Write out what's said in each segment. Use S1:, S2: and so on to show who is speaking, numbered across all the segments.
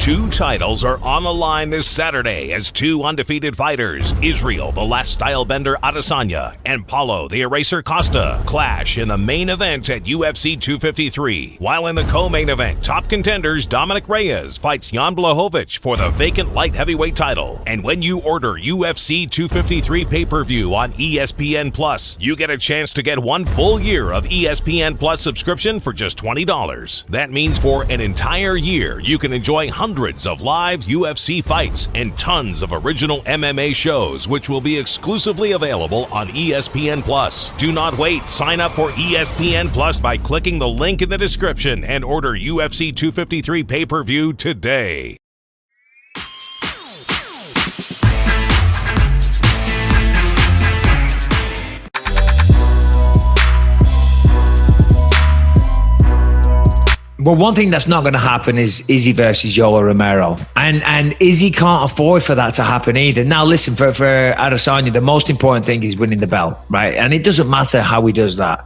S1: Two titles are on the line this Saturday as two undefeated fighters, Israel, the last style-bender Adesanya, and Paulo, the eraser Costa, clash in the main event at UFC 253. While in the co-main event, top contenders Dominick Reyes fights Jan Blachowincz for the vacant light heavyweight title. And when you order UFC 253 pay-per-view on ESPN Plus, you get a chance to get 1 full year of ESPN Plus subscription for just $20. That means for an entire year, you can enjoy hundreds of live UFC fights and tons of original MMA shows, which will be exclusively available on ESPN Plus. Do not wait. Sign up for ESPN Plus by clicking the link in the description and order UFC 253 pay-per-view today.
S2: Well, one thing that's not going to happen is Izzy versus Yoel Romero. And Izzy can't afford for that to happen either. Now, listen, for Adesanya, the most important thing is winning the belt, right? And it doesn't matter how he does that.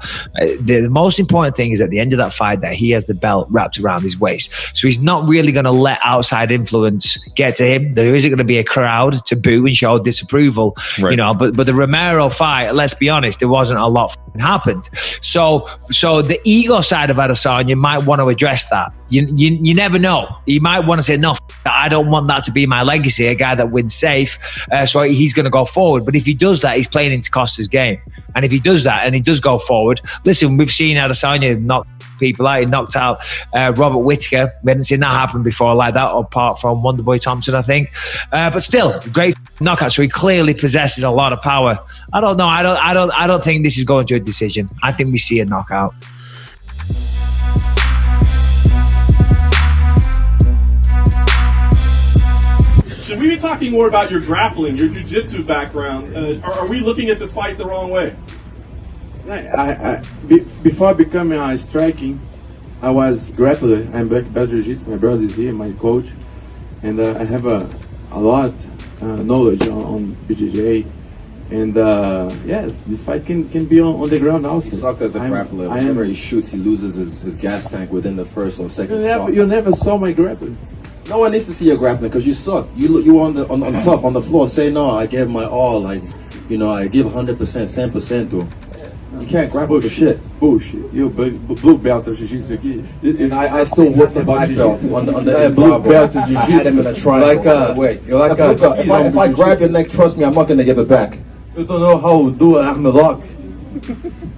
S2: The most important thing is at the end of that fight that he has the belt wrapped around his waist. So he's not really going to let outside influence get to him. There isn't going to be a crowd to boo and show disapproval, right. You know. But the Romero fight, let's be honest, there wasn't a lot happened. So the ego side of Adesanya might want to address that. You never know. He might want to say, no, I don't want that to be my legacy, a guy that wins safe. So he's going to go forward. But if he does that, he's playing into Costa's game. And if he does that and he does go forward, listen, we've seen Adesanya knock people out. He knocked out Robert Whittaker. We hadn't seen that happen before like that, apart from Wonderboy Thompson, I think. But still, great knockout. So he clearly possesses a lot of power. I don't know. I don't think this is going to a decision. I think we see a knockout.
S3: Should we be talking more about your grappling, your jiu-jitsu background? Are we looking at this fight the wrong way?
S4: Before becoming striking, I was grappler. I'm back about jiu-jitsu. My brother is here, my coach, and I have a lot knowledge on BJJ. And yes, this fight can be on the ground also.
S5: He sucked as a grappler. Whenever he shoots, he loses his gas tank within the first or second shot.
S4: You never saw my grappling.
S5: No one needs to see your grappling because you sucked. You were on tough on the floor. Say no, I gave my all. Like, you know, I give 100%, 100% to him. You can't grapple for shit.
S4: Bullshit. You're blue belt of jiu-jitsu aqui.
S5: And I still whipped the black belt on the
S4: blue belt of
S5: jiu-jitsu. I had him in a triangle. If I grab your neck, trust me, I'm not gonna give it back.
S4: You don't know how to do an arm lock.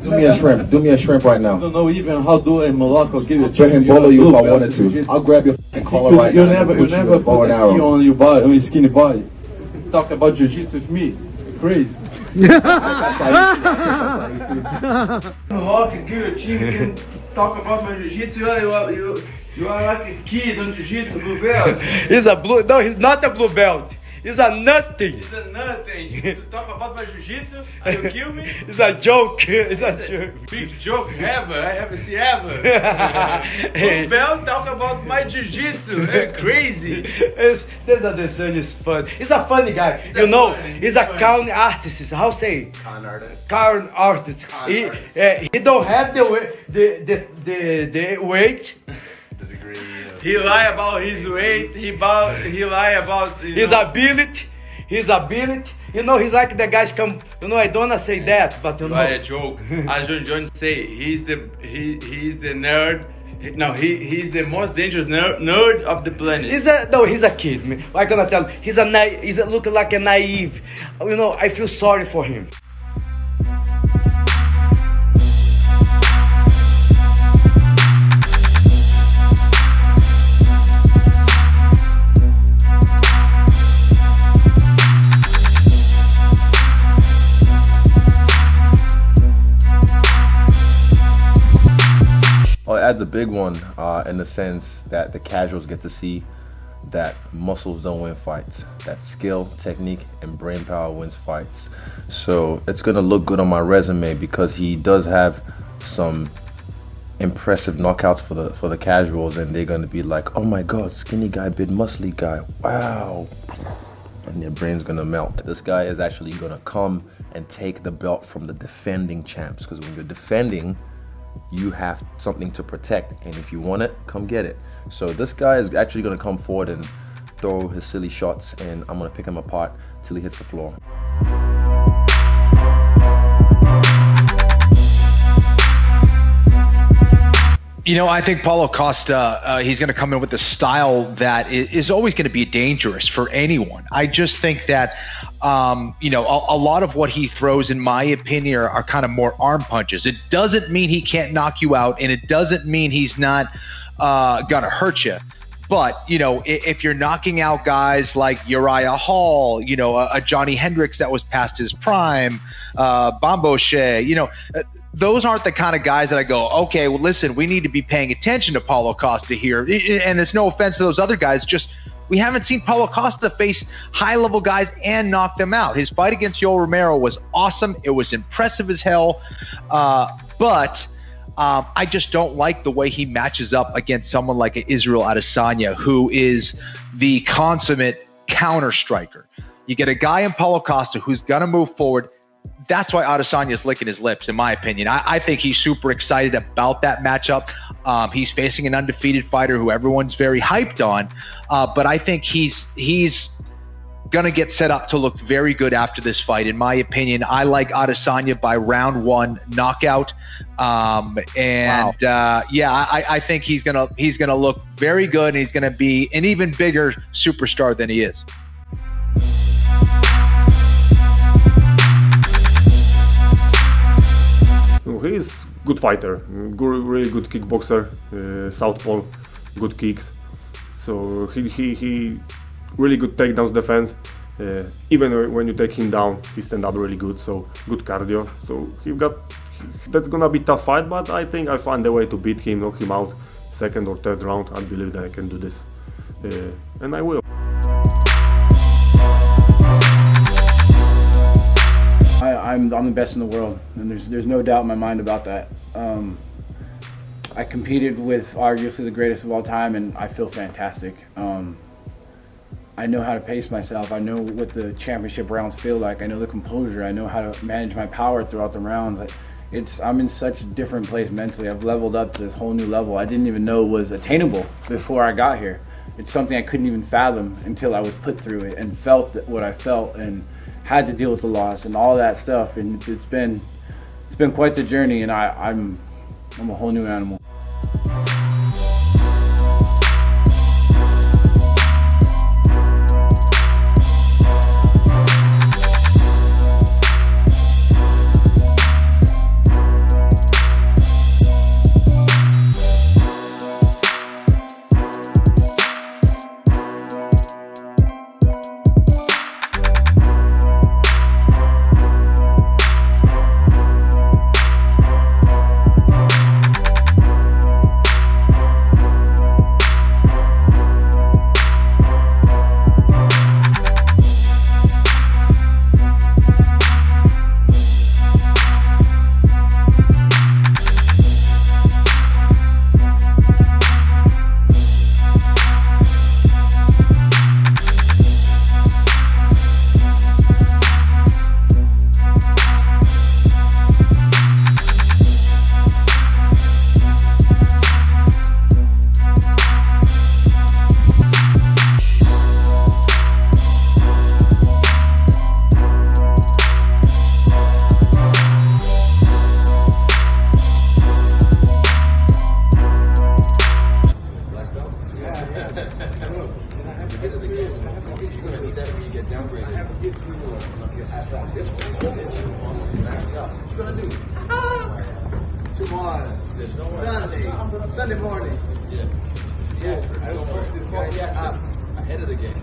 S5: Do me a shrimp. Do me a shrimp right now.
S4: I don't know even how to do a lock or give you a
S5: shrimp. Bring him below you if I wanted to. I'll grab your fucking collar right now.
S4: You never put a key on your body, on your skinny body. Talk about jiu-jitsu with me. Crazy.
S6: Lock aqui, o time can talk about my jiu-jitsu. You are like a kid on jiu-jitsu, blue belt.
S7: He's a blue. No, he's not a blue belt. He's a nothing.
S6: He's a nothing. To talk about my jiu-jitsu, and you kill me?
S7: It's a joke. It's a joke.
S6: Big joke ever. I haven't seen ever. Blue belt talk about my jiu-jitsu. Crazy.
S7: This Adesanya is fun. He's a funny guy. He's a con artist. How say?
S5: Con artist.
S7: Con artist. He don't have the weight.
S5: The degree.
S6: He lie about his weight. He lie about
S7: his ability. His ability. You know, he's like the guys come. You know, I don't wanna say that, but you know.
S6: By a joke. As John say, he's the nerd. No, he's the most dangerous nerd of the planet.
S7: He's a kid, man. I'm gonna tell you, he's looking like a naive. You know, I feel sorry for him.
S8: Well, it adds a big one in the sense that the casuals get to see that muscles don't win fights, that skill, technique, and brain power wins fights. So it's gonna look good on my resume because he does have some impressive knockouts for the casuals, and they're gonna be like, oh my god, skinny guy, big muscly guy, wow, and their brain's gonna melt. This guy is actually gonna come and take the belt from the defending champs, because when you're defending, you have something to protect, and if you want it, come get it. So this guy is actually going to come forward and throw his silly shots, and I'm going to pick him apart till he hits the floor.
S9: You know, I think Paulo Costa, he's going to come in with a style that is always going to be dangerous for anyone. I just think that, you know, a lot of what he throws, in my opinion, are kind of more arm punches. It doesn't mean he can't knock you out, and it doesn't mean he's not going to hurt you. But, you know, if you're knocking out guys like Uriah Hall, you know, a Johnny Hendricks that was past his prime, Bombo Shea, you know, those aren't the kind of guys that I go, okay, well, listen, we need to be paying attention to Paulo Costa here. And there's no offense to those other guys, just we haven't seen Paulo Costa face high-level guys and knock them out. His fight against Yoel Romero was awesome. It was impressive as hell. But I just don't like the way he matches up against someone like Israel Adesanya, who is the consummate counter striker. You get a guy in Paulo Costa who's going to move forward. That's why Adesanya is licking his lips, in my opinion. I think he's super excited about that matchup. He's facing an undefeated fighter who everyone's very hyped on, but I think he's going to get set up to look very good after this fight. In my opinion, I like Adesanya by round 1 knockout. Yeah, I think he's gonna look very good, and he's gonna be an even bigger superstar than he is.
S10: He's a good fighter, really good kickboxer, southpaw, good kicks. So he really good takedowns defense. Even when you take him down, he stand up really good. So good cardio. So that's gonna be a tough fight, but I think I'll find a way to beat him, knock him out, second or third round. I believe that I can do this, and I will.
S11: I'm the best in the world, and there's no doubt in my mind about that. I competed with arguably the greatest of all time, and I feel fantastic. I know how to pace myself. I know what the championship rounds feel like. I know the composure. I know how to manage my power throughout the rounds. I'm in such a different place mentally. I've leveled up to this whole new level I didn't even know was attainable before I got here. It's something I couldn't even fathom until I was put through it and felt what I felt and had to deal with the loss and all that stuff. And it's been quite the journey, and I'm a whole new animal.
S6: Sunday morning. Yeah. I don't work this guy ahead of the game.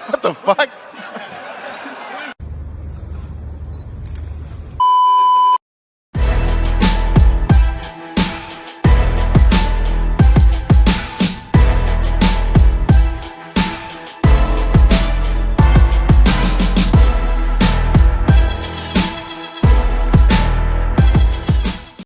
S12: What the fuck?